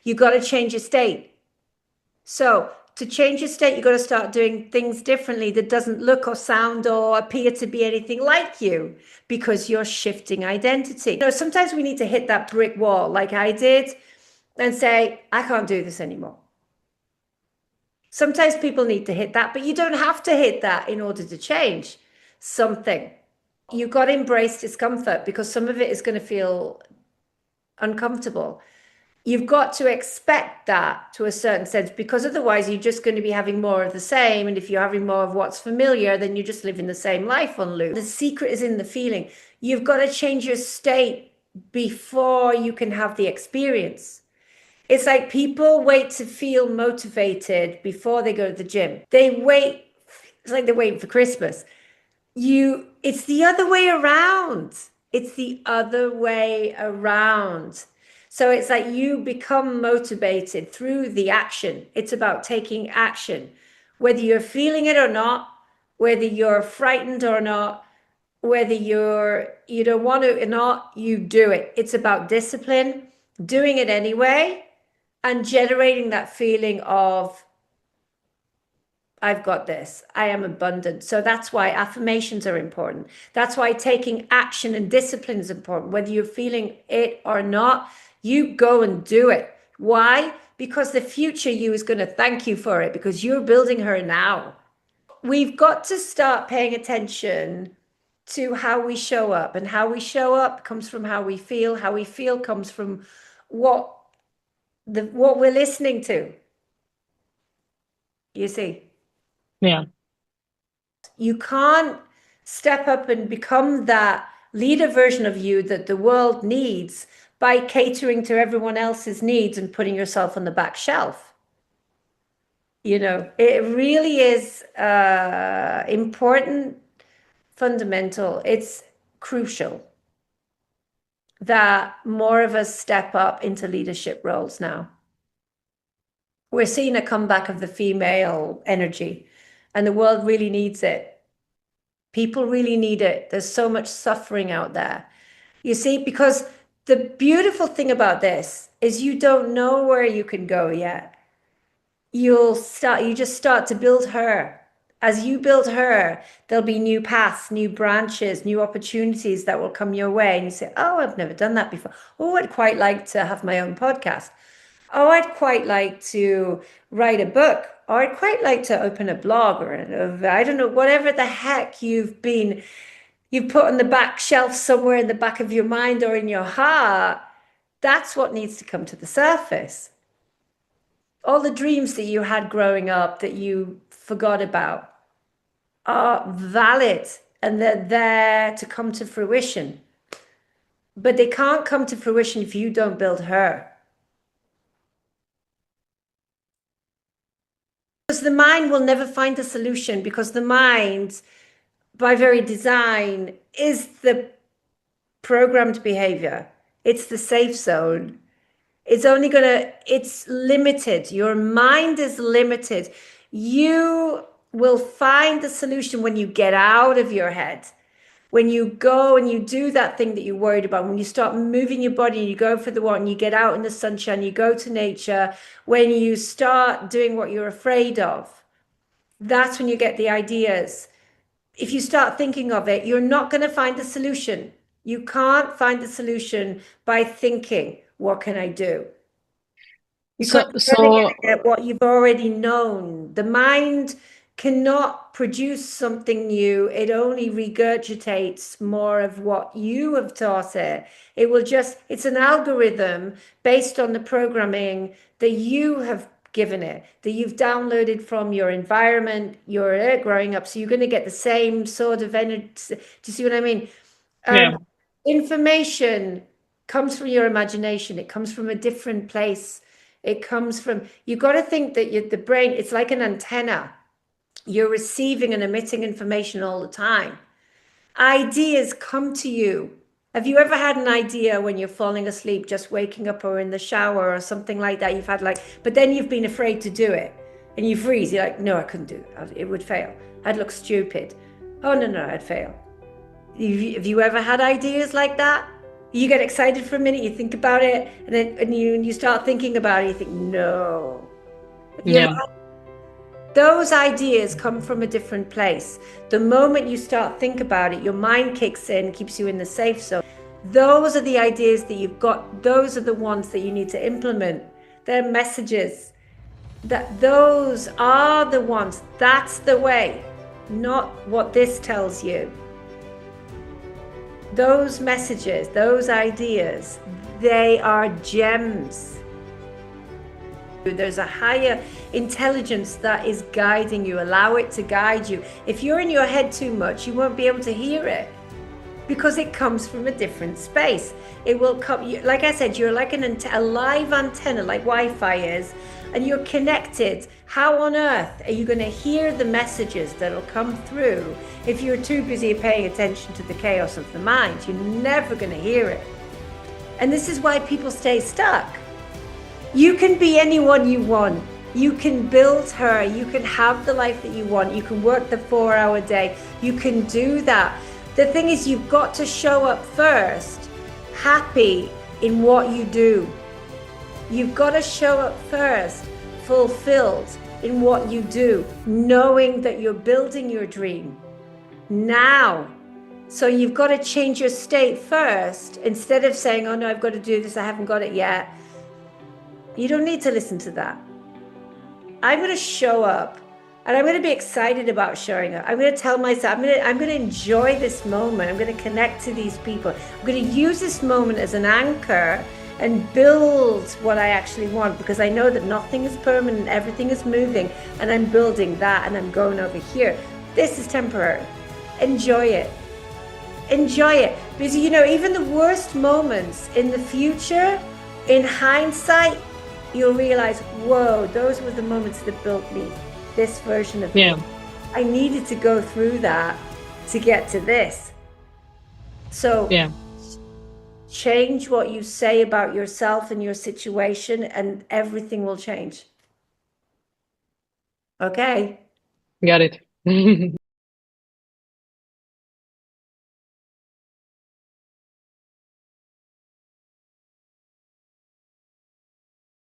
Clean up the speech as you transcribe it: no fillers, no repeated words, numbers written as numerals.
You got to change your state. So to change your state, you got to start doing things differently that doesn't look or sound or appear to be anything like you, because you're shifting identity. You know, sometimes we need to hit that brick wall like I did and say, I can't do this anymore. Sometimes people need to hit that, but you don't have to hit that in order to change something. You've got to embrace discomfort, because some of it is going to feel uncomfortable. You've got to expect that to a certain sense, because otherwise you're just going to be having more of the same. And if you're having more of what's familiar, then you're just living the same life on loop. The secret is in the feeling. You've got to change your state before you can have the experience. It's like people wait to feel motivated before they go to the gym. They wait, it's like they're waiting for Christmas. It's the other way around. It's the other way around. So it's like you become motivated through the action. It's about taking action, whether you're feeling it or not, whether you're frightened or not, whether you don't want to or not, you do it. It's about discipline, doing it anyway, and generating that feeling of, I've got this. I am abundant. So that's why affirmations are important. That's why taking action and discipline is important. Whether you're feeling it or not, you go and do it. Why? Because the future you is going to thank you for it, because you're building her now. We've got to start paying attention to how we show up, and how we show up comes from how we feel. How we feel comes from what we're listening to. You see? Yeah. You can't step up and become that leader version of you that the world needs by catering to everyone else's needs and putting yourself on the back shelf. You know, it really is important, fundamental. It's crucial that more of us step up into leadership roles now. We're seeing a comeback of the female energy, and the world really needs it. People really need it. There's so much suffering out there. You see, because the beautiful thing about this is you don't know where you can go yet. You just start to build her. As you build her, there'll be new paths, new branches, new opportunities that will come your way. And you say, oh, I've never done that before. Oh, I'd quite like to have my own podcast. Oh, I'd quite like to write a book, or I'd quite like to open a blog, or I don't know, whatever the heck you've put on the back shelf somewhere in the back of your mind or in your heart. That's what needs to come to the surface. All the dreams that you had growing up that you forgot about are valid, and they're there to come to fruition. But they can't come to fruition if you don't build her. Because the mind will never find a solution, because the mind, by very design, is the programmed behavior. It's the safe zone. It's limited. Your mind is limited. You will find the solution when you get out of your head. When you go and you do that thing that you're worried about, when you start moving your body and you go for the walk and you get out in the sunshine, you go to nature, when you start doing what you're afraid of, that's when you get the ideas. If you start thinking of it, you're not going to find the solution. You can't find the solution by thinking, what can I do? Because you're only going So to get what you've already known. The mind cannot produce something new. It only regurgitates more of what you have taught it. It's an algorithm based on the programming that you have given it, that you've downloaded from your environment, your growing up. So you're going to get the same sort of energy. Do you see what I mean? yeah. Information comes from your imagination. It comes from a different place. You got to think that the brain, it's like an antenna. You're receiving and emitting information all the time. Ideas come to you. Have you ever had an idea when you're falling asleep, just waking up or in the shower or something like that? You've had but then you've been afraid to do it and you freeze. You're like, no, I couldn't do it. It would fail. I'd look stupid. Oh, no, I'd fail. Have you ever had ideas like that? You get excited for a minute, you think about it, and then you start thinking about it, you think, no. You're Yeah. Those ideas come from a different place. The moment you start think about it, your mind kicks in, keeps you in the safe zone. Those are the ideas that you've got. Those are the ones that you need to implement. They're messages. Those are the ones. That's the way, not what this tells you. Those messages, those ideas, they are gems. There's a higher intelligence that is guiding you. Allow it to guide you. If you're in your head too much, you won't be able to hear it because it comes from a different space. It will come, like I said, you're like a live antenna, like Wi-Fi is, and you're connected. How on earth are you going to hear the messages that'll come through if you're too busy paying attention to the chaos of the mind? You're never going to hear it. And this is why people stay stuck. You can be anyone you want. You can build her. You can have the life that you want. You can work the 4-hour day. You can do that. The thing is, you've got to show up first, happy in what you do. You've got to show up first, fulfilled in what you do, knowing that you're building your dream now. So you've got to change your state first. Instead of saying, oh no, I've got to do this, I haven't got it yet. You don't need to listen to that. I'm going to show up, and I'm going to be excited about showing up. I'm going to tell myself, I'm going to enjoy this moment. I'm going to connect to these people. I'm going to use this moment as an anchor and build what I actually want, because I know that nothing is permanent, everything is moving, and I'm building that, and I'm going over here. This is temporary. Enjoy it. Enjoy it. Because, you know, even the worst moments in the future, in hindsight, you'll realize, whoa, those were the moments that built me, this version of me. I needed to go through that to get to this. So change what you say about yourself and your situation, and everything will change. Okay. Got it.